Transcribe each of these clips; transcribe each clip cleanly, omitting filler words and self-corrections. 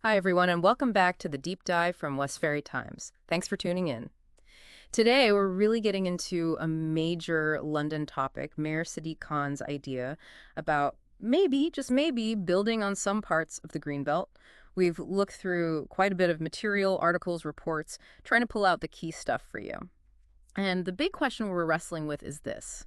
Hi, everyone, and welcome back to the Deep Dive from Westferry Times. Thanks for tuning in. Today, we're really getting into a major London topic, Mayor Sadiq Khan's idea about maybe, just maybe, building on some parts of the Greenbelt. We've looked through quite a bit of material, articles, reports, trying to pull out the key stuff for you. And the big question we're wrestling with is this.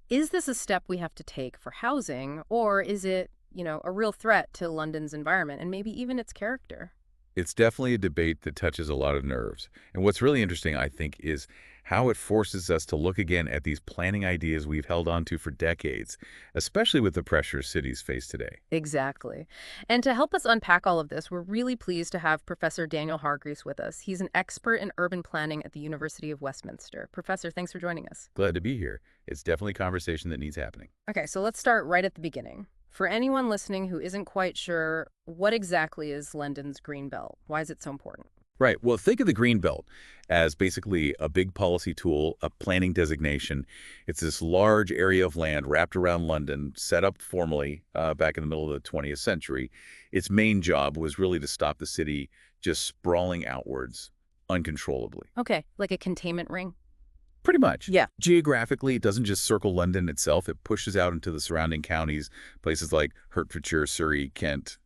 Is this a step we have to take for housing, or is it, a real threat to London's environment and maybe even its character? It's definitely a debate that touches a lot of nerves. And what's really interesting, I think, is how it forces us to look again at these planning ideas we've held on to for decades, especially with the pressures cities face today. Exactly. And to help us unpack all of this, we're really pleased to have Professor Daniel Hargreaves with us. He's an expert in urban planning at the University of Westminster. Professor, thanks for joining us. Glad to be here. It's definitely a conversation that needs happening. Okay, so let's start right at the beginning. For anyone listening who isn't quite sure, what exactly is London's Green Belt? Why is it so important? Right. Well, think of the Green Belt as basically a big policy tool, a planning designation. It's this large area of land wrapped around London, set up formally back in the middle of the 20th century. Its main job was really to stop the city just sprawling outwards uncontrollably. Okay, like a containment ring? Pretty much. Yeah. Geographically, it doesn't just circle London itself. It pushes out into the surrounding counties, places like Hertfordshire, Surrey, Kent.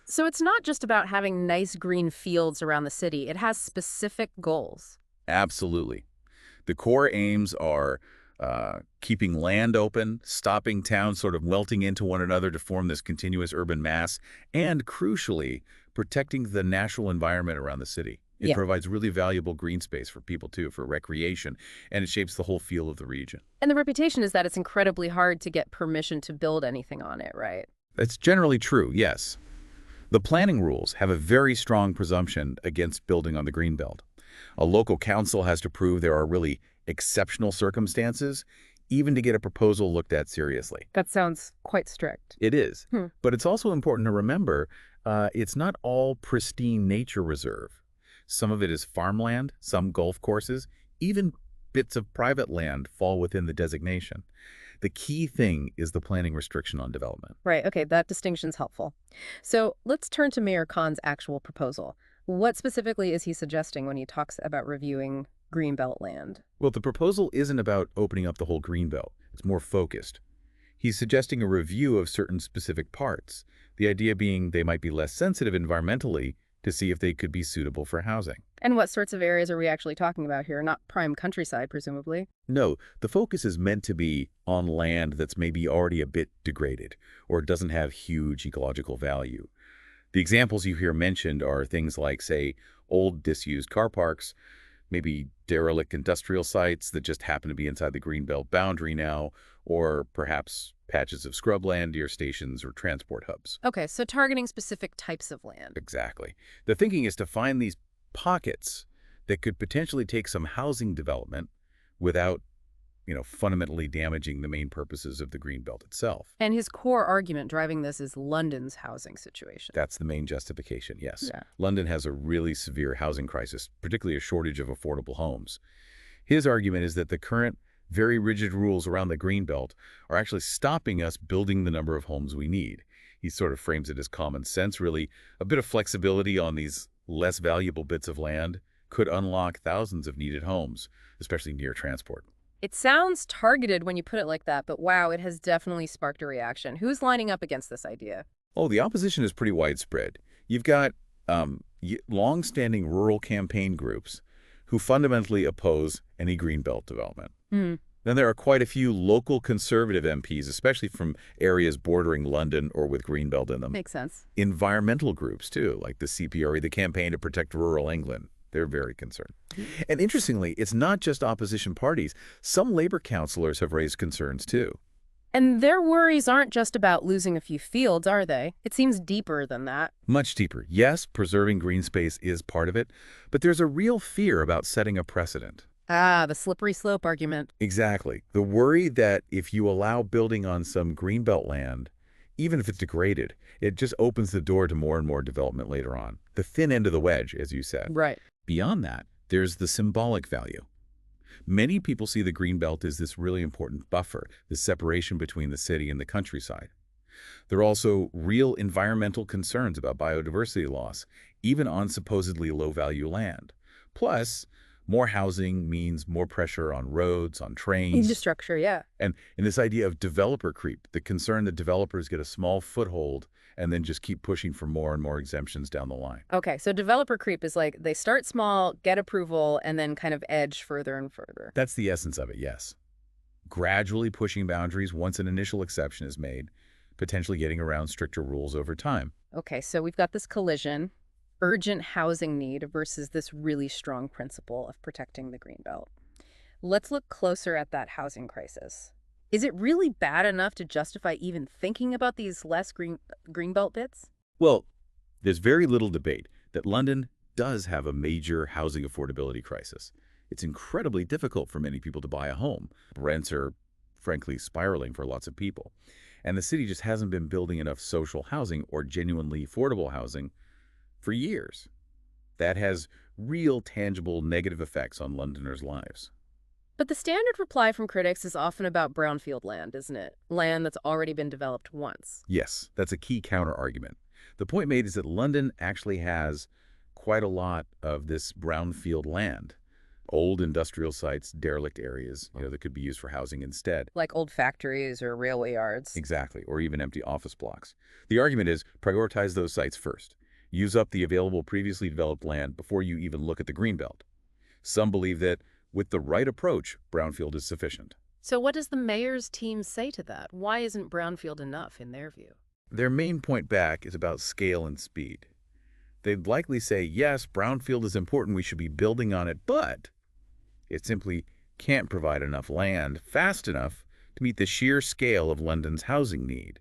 So it's not just about having nice green fields around the city. It has specific goals. Absolutely. The core aims are keeping land open, stopping towns sort of melting into one another to form this continuous urban mass, and crucially, protecting the natural environment around the city. It Yeah. provides really valuable green space for people, too, for recreation, and it shapes the whole feel of the region. And the reputation is that it's incredibly hard to get permission to build anything on it, right? That's generally true, yes. The planning rules have a very strong presumption against building on the greenbelt. A local council has to prove there are really exceptional circumstances, even to get a proposal looked at seriously. That sounds quite strict. It is. Hmm. But it's also important to remember it's not all pristine nature reserve. Some of it is farmland, some golf courses, even bits of private land fall within the designation. The key thing is the planning restriction on development. Right, okay, that distinction's helpful. So let's turn to Mayor Khan's actual proposal. What specifically is he suggesting when he talks about reviewing Greenbelt land? Well, the proposal isn't about opening up the whole greenbelt. It's more focused. He's suggesting a review of certain specific parts, the idea being they might be less sensitive environmentally to see if they could be suitable for housing. And what sorts of areas are we actually talking about here? Not prime countryside, presumably. No, the focus is meant to be on land that's maybe already a bit degraded or doesn't have huge ecological value. The examples you hear mentioned are things like, say, old disused car parks, maybe derelict industrial sites that just happen to be inside the greenbelt boundary now, or perhaps patches of scrubland near stations or transport hubs. Okay, so targeting specific types of land. Exactly. The thinking is to find these pockets that could potentially take some housing development without, fundamentally damaging the main purposes of the greenbelt itself. And his core argument driving this is London's housing situation. That's the main justification, yes. Yeah. London has a really severe housing crisis, particularly a shortage of affordable homes. His argument is that the current very rigid rules around the greenbelt are actually stopping us building the number of homes we need. He sort of frames it as common sense, really. A bit of flexibility on these less valuable bits of land could unlock thousands of needed homes, especially near transport. It sounds targeted when you put it like that, but wow, it has definitely sparked a reaction. Who's lining up against this idea? Oh, the opposition is pretty widespread. You've got long-standing rural campaign groups who fundamentally oppose any greenbelt development. Hmm. Then there are quite a few local conservative MPs, especially from areas bordering London or with greenbelt in them. Makes sense. Environmental groups, too, like the CPRE, the Campaign to Protect Rural England. They're very concerned. And interestingly, it's not just opposition parties. Some labor councillors have raised concerns, too. And their worries aren't just about losing a few fields, are they? It seems deeper than that. Much deeper. Yes, preserving green space is part of it, but there's a real fear about setting a precedent. Ah, the slippery slope argument. Exactly. The worry that if you allow building on some greenbelt land, even if it's degraded, it just opens the door to more and more development later on. The thin end of the wedge, as you said. Right. Beyond that, there's the symbolic value. Many people see the greenbelt as this really important buffer, this separation between the city and the countryside. There are also real environmental concerns about biodiversity loss, even on supposedly low-value land. Plus, more housing means more pressure on roads, on trains, Infrastructure, yeah. and in this idea of developer creep, the concern that developers get a small foothold and then just keep pushing for more and more exemptions down the line. Okay, so developer creep is like they start small, get approval, and then kind of edge further and further. That's the essence of it, yes. Gradually pushing boundaries once an initial exception is made, potentially getting around stricter rules over time. Okay, so we've got this collision, urgent housing need versus this really strong principle of protecting the greenbelt. Let's look closer at that housing crisis. Is it really bad enough to justify even thinking about these less greenbelt bits? Well, there's very little debate that London does have a major housing affordability crisis. It's incredibly difficult for many people to buy a home. Rents are, frankly, spiraling for lots of people. And the city just hasn't been building enough social housing or genuinely affordable housing for years. That has real, tangible negative effects on Londoners' lives. But the standard reply from critics is often about brownfield land, isn't it? Land that's already been developed once. Yes, that's a key counter-argument. The point made is that London actually has quite a lot of this brownfield land. Old industrial sites, derelict areas, that could be used for housing instead. Like old factories or railway yards. Exactly, or even empty office blocks. The argument is prioritize those sites first. Use up the available previously developed land before you even look at the greenbelt. Some believe that with the right approach, brownfield is sufficient. So what does the mayor's team say to that? Why isn't brownfield enough in their view? Their main point back is about scale and speed. They'd likely say, yes, brownfield is important, we should be building on it, but it simply can't provide enough land fast enough to meet the sheer scale of London's housing need.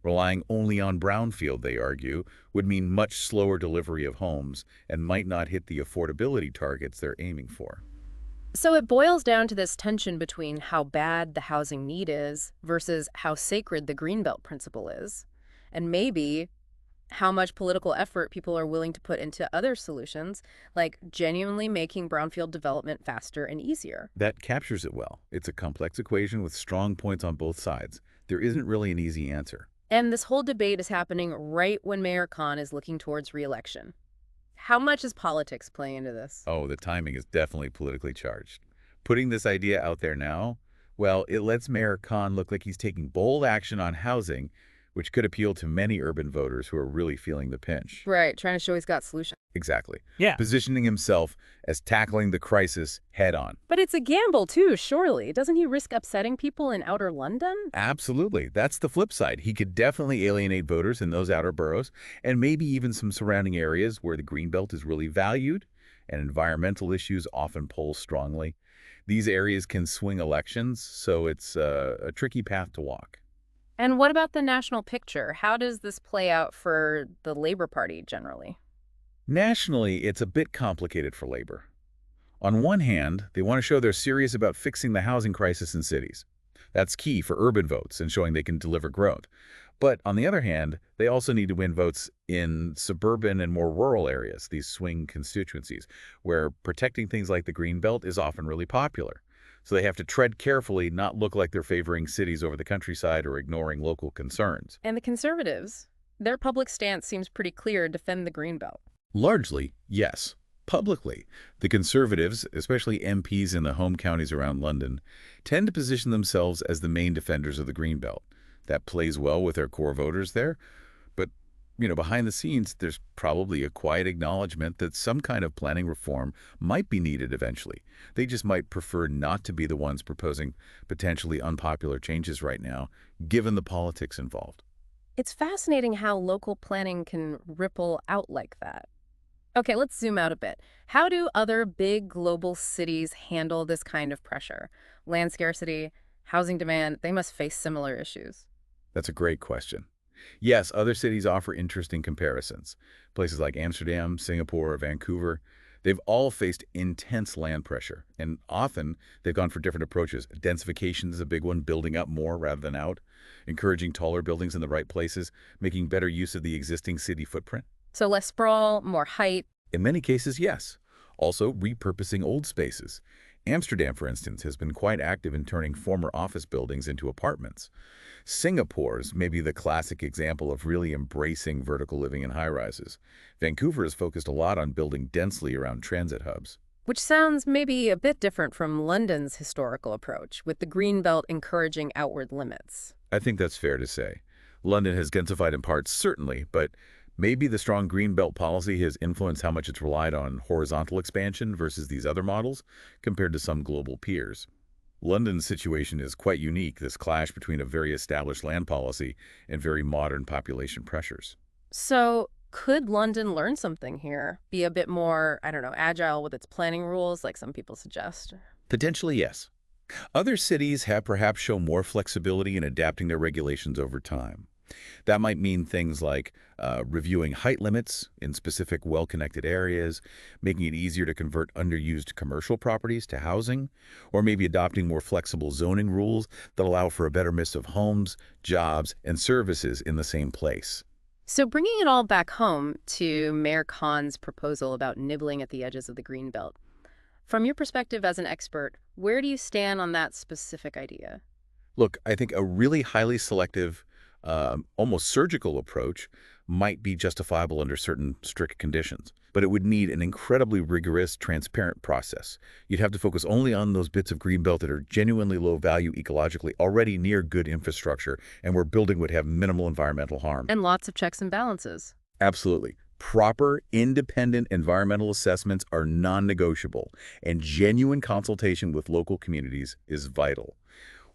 Relying only on brownfield, they argue, would mean much slower delivery of homes and might not hit the affordability targets they're aiming for. So it boils down to this tension between how bad the housing need is versus how sacred the Greenbelt principle is, and maybe how much political effort people are willing to put into other solutions, like genuinely making brownfield development faster and easier. That captures it well. It's a complex equation with strong points on both sides. There isn't really an easy answer. And this whole debate is happening right when Mayor Khan is looking towards re-election. How much is politics playing into this? Oh, the timing is definitely politically charged. Putting this idea out there now, well, it lets Mayor Khan look like he's taking bold action on housing, which could appeal to many urban voters who are really feeling the pinch. Right, trying to show he's got solutions. Exactly. Yeah. Positioning himself as tackling the crisis head on. But it's a gamble, too, surely. Doesn't he risk upsetting people in outer London? Absolutely. That's the flip side. He could definitely alienate voters in those outer boroughs and maybe even some surrounding areas where the Greenbelt is really valued and environmental issues often poll strongly. These areas can swing elections, so it's a tricky path to walk. And what about the national picture? How does this play out for the Labour Party generally? Nationally, it's a bit complicated for Labor. On one hand, they want to show they're serious about fixing the housing crisis in cities. That's key for urban votes and showing they can deliver growth. But on the other hand, they also need to win votes in suburban and more rural areas, these swing constituencies, where protecting things like the Greenbelt is often really popular. So they have to tread carefully, not look like they're favoring cities over the countryside or ignoring local concerns. And the Conservatives? Their public stance seems pretty clear: defend the Greenbelt. Largely, yes. Publicly, the Conservatives, especially MPs in the home counties around London, tend to position themselves as the main defenders of the Greenbelt. That plays well with their core voters there. But, behind the scenes, there's probably a quiet acknowledgement that some kind of planning reform might be needed eventually. They just might prefer not to be the ones proposing potentially unpopular changes right now, given the politics involved. It's fascinating how local planning can ripple out like that. Okay, let's zoom out a bit. How do other big global cities handle this kind of pressure? Land scarcity, housing demand, they must face similar issues. That's a great question. Yes, other cities offer interesting comparisons. Places like Amsterdam, Singapore, or Vancouver, they've all faced intense land pressure, and often they've gone for different approaches. Densification is a big one, building up more rather than out, encouraging taller buildings in the right places, making better use of the existing city footprint. So less sprawl, more height. In many cases, yes. Also, repurposing old spaces. Amsterdam, for instance, has been quite active in turning former office buildings into apartments. Singapore's maybe the classic example of really embracing vertical living in high-rises. Vancouver has focused a lot on building densely around transit hubs. Which sounds maybe a bit different from London's historical approach, with the green belt encouraging outward limits. I think that's fair to say. London has densified in parts, certainly, but maybe the strong green belt policy has influenced how much it's relied on horizontal expansion versus these other models compared to some global peers. London's situation is quite unique, this clash between a very established land policy and very modern population pressures. So, could London learn something here? Be a bit more, I don't know, agile with its planning rules, like some people suggest? Potentially, yes. Other cities have perhaps shown more flexibility in adapting their regulations over time. That might mean things like reviewing height limits in specific well-connected areas, making it easier to convert underused commercial properties to housing, or maybe adopting more flexible zoning rules that allow for a better mix of homes, jobs, and services in the same place. So, bringing it all back home to Mayor Khan's proposal about nibbling at the edges of the greenbelt, from your perspective as an expert, where do you stand on that specific idea? Look, I think a really highly selective, almost surgical approach might be justifiable under certain strict conditions, but it would need an incredibly rigorous, transparent process. You'd have to focus only on those bits of greenbelt that are genuinely low value ecologically, already near good infrastructure, and where building would have minimal environmental harm. And lots of checks and balances. Absolutely. Proper, independent environmental assessments are non-negotiable, and genuine consultation with local communities is vital.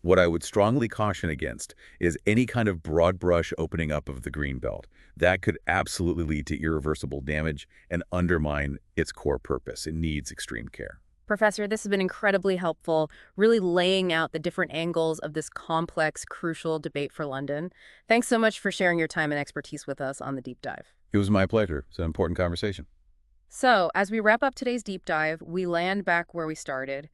What I would strongly caution against is any kind of broad brush opening up of the greenbelt. That could absolutely lead to irreversible damage and undermine its core purpose. It needs extreme care. Professor, this has been incredibly helpful, really laying out the different angles of this complex, crucial debate for London. Thanks so much for sharing your time and expertise with us on the deep dive. It was my pleasure. It's an important conversation. So, as we wrap up today's deep dive, we land back where we started.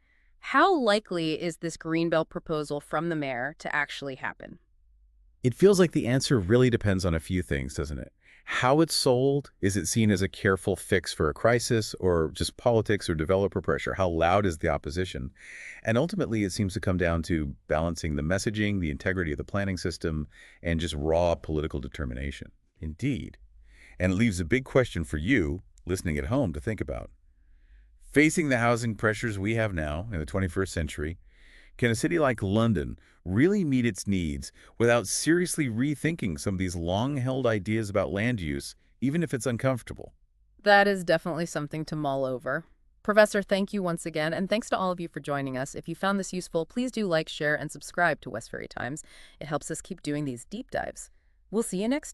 How likely is this Greenbelt proposal from the mayor to actually happen? It feels like the answer really depends on a few things, doesn't it? How it's sold, is it seen as a careful fix for a crisis or just politics or developer pressure? How loud is the opposition? And ultimately, it seems to come down to balancing the messaging, the integrity of the planning system, and just raw political determination. Indeed. And it leaves a big question for you, listening at home, to think about. Facing the housing pressures we have now in the 21st century, can a city like London really meet its needs without seriously rethinking some of these long-held ideas about land use, even if it's uncomfortable? That is definitely something to mull over. Professor, thank you once again, and thanks to all of you for joining us. If you found this useful, please do like, share, and subscribe to Westferry Times. It helps us keep doing these deep dives. We'll see you next